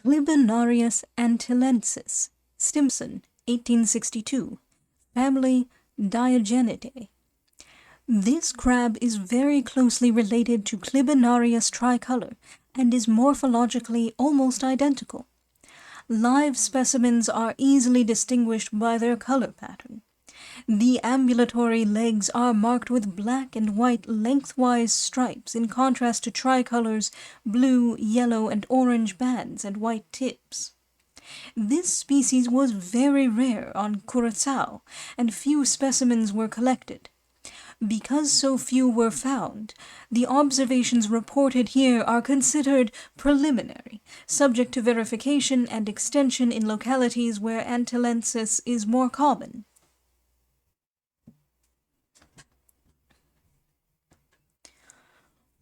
Clibinarius antillensis, Stimson, 1862, family Diogenidae. This crab is very closely related to Clibinarius tricolor and is morphologically almost identical. Live specimens are easily distinguished by their color pattern. The ambulatory legs are marked with black and white lengthwise stripes in contrast to tricolor's blue, yellow, and orange bands and white tips. This species was very rare on Curaçao, and few specimens were collected. Because so few were found, the observations reported here are considered preliminary, subject to verification and extension in localities where antillensis is more common.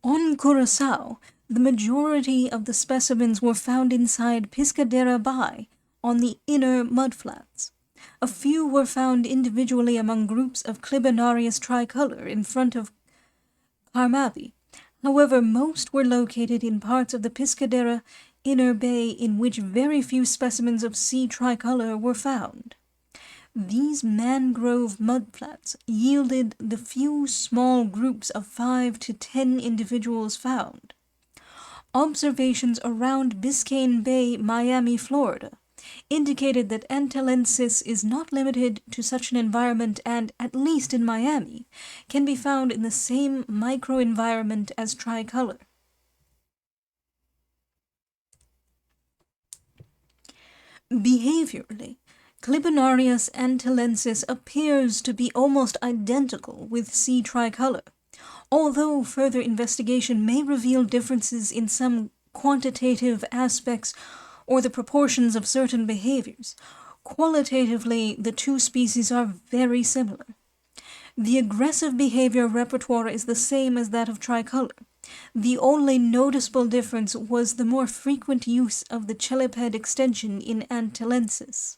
On Curaçao, the majority of the specimens were found inside Paguridae Bay on the inner mudflats. A few were found individually among groups of Clibinarius tricolor in front of Carmabi. However, most were located in parts of the Paguridae inner bay in which very few specimens of C. tricolor were found. These mangrove mudflats yielded the few small groups of 5 to 10 individuals found. Observations around Biscayne Bay, Miami, Florida, indicated that antillensis is not limited to such an environment and, at least in Miami, can be found in the same microenvironment as tricolor. Behaviorally, Clibinarius antillensis appears to be almost identical with C. tricolor, although further investigation may reveal differences in some quantitative aspects or the proportions of certain behaviors. Qualitatively, the two species are very similar. The aggressive behavior repertoire is the same as that of tricolor. The only noticeable difference was the more frequent use of the cheliped extension in antillensis.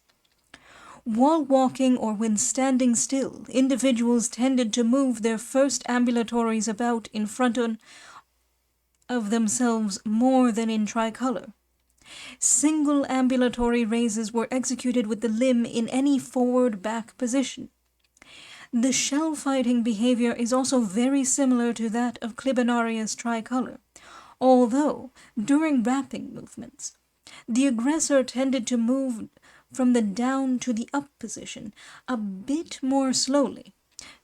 While walking or when standing still, individuals tended to move their first ambulatories about in front of themselves more than in tricolor. Single ambulatory raises were executed with the limb in any forward-back position. The shell-fighting behavior is also very similar to that of Clibinarius tricolor, although, during wrapping movements, the aggressor tended to move from the down to the up position a bit more slowly.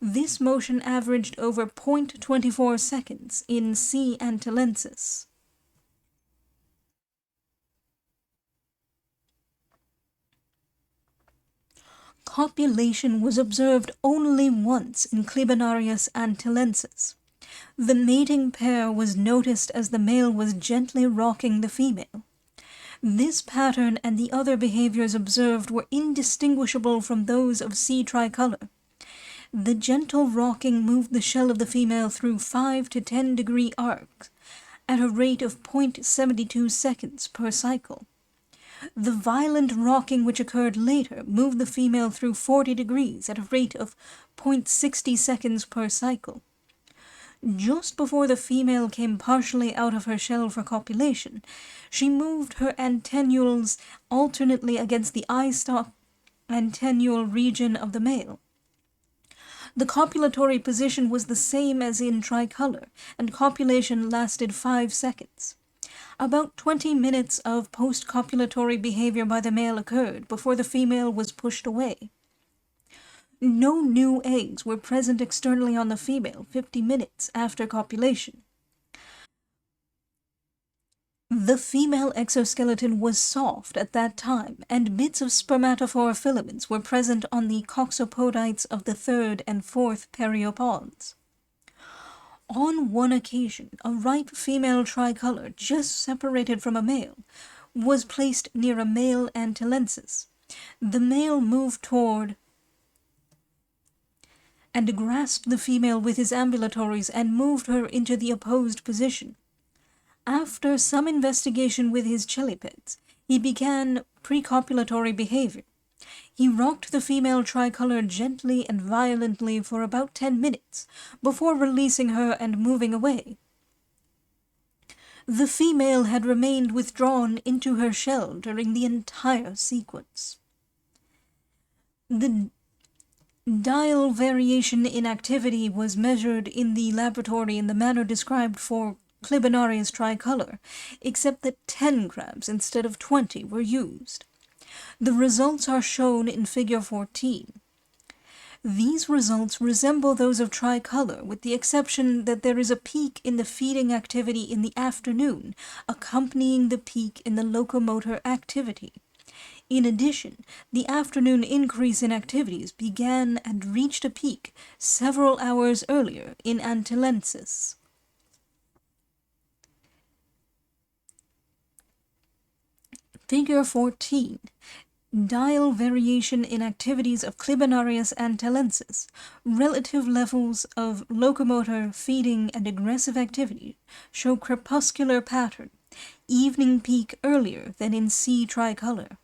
This motion averaged over 0.24 seconds in C. antillensis. Copulation was observed only once in Clibinarius antillensis. The mating pair was noticed as the male was gently rocking the female. This pattern and the other behaviors observed were indistinguishable from those of C. tricolor. The gentle rocking moved the shell of the female through 5 to 10 degree arcs at a rate of 0.72 seconds per cycle. The violent rocking which occurred later moved the female through 40 degrees at a rate of 0.60 seconds per cycle. Just before the female came partially out of her shell for copulation, she moved her antennules alternately against the eye-stalk antennule region of the male. The copulatory position was the same as in tricolor, and copulation lasted 5 seconds. About 20 minutes of post-copulatory behavior by the male occurred before the female was pushed away. No new eggs were present externally on the female 50 minutes after copulation. The female exoskeleton was soft at that time, and bits of spermatophore filaments were present on the coxopodites of the 3rd and 4th periopods. On one occasion, a ripe female tricolor, just separated from a male, was placed near a male antillensis. The male moved toward and grasped the female with his ambulatories and moved her into the opposed position. After some investigation with his chelipeds, he began precopulatory behavior. He rocked the female tricolor gently and violently for about 10 minutes, before releasing her and moving away. The female had remained withdrawn into her shell during the entire sequence. The diel variation in activity was measured in the laboratory in the manner described for Clibinarius tricolor, except that 10 crabs instead of 20 were used. The results are shown in Figure 14. These results resemble those of tricolor, with the exception that there is a peak in the feeding activity in the afternoon, accompanying the peak in the locomotor activity. In addition, the afternoon increase in activities began and reached a peak several hours earlier in antillensis. Figure 14. Diel variation in activities of Clibinarius antillensis. Relative levels of locomotor, feeding, and aggressive activity show crepuscular pattern. Evening peak earlier than in C tricolor.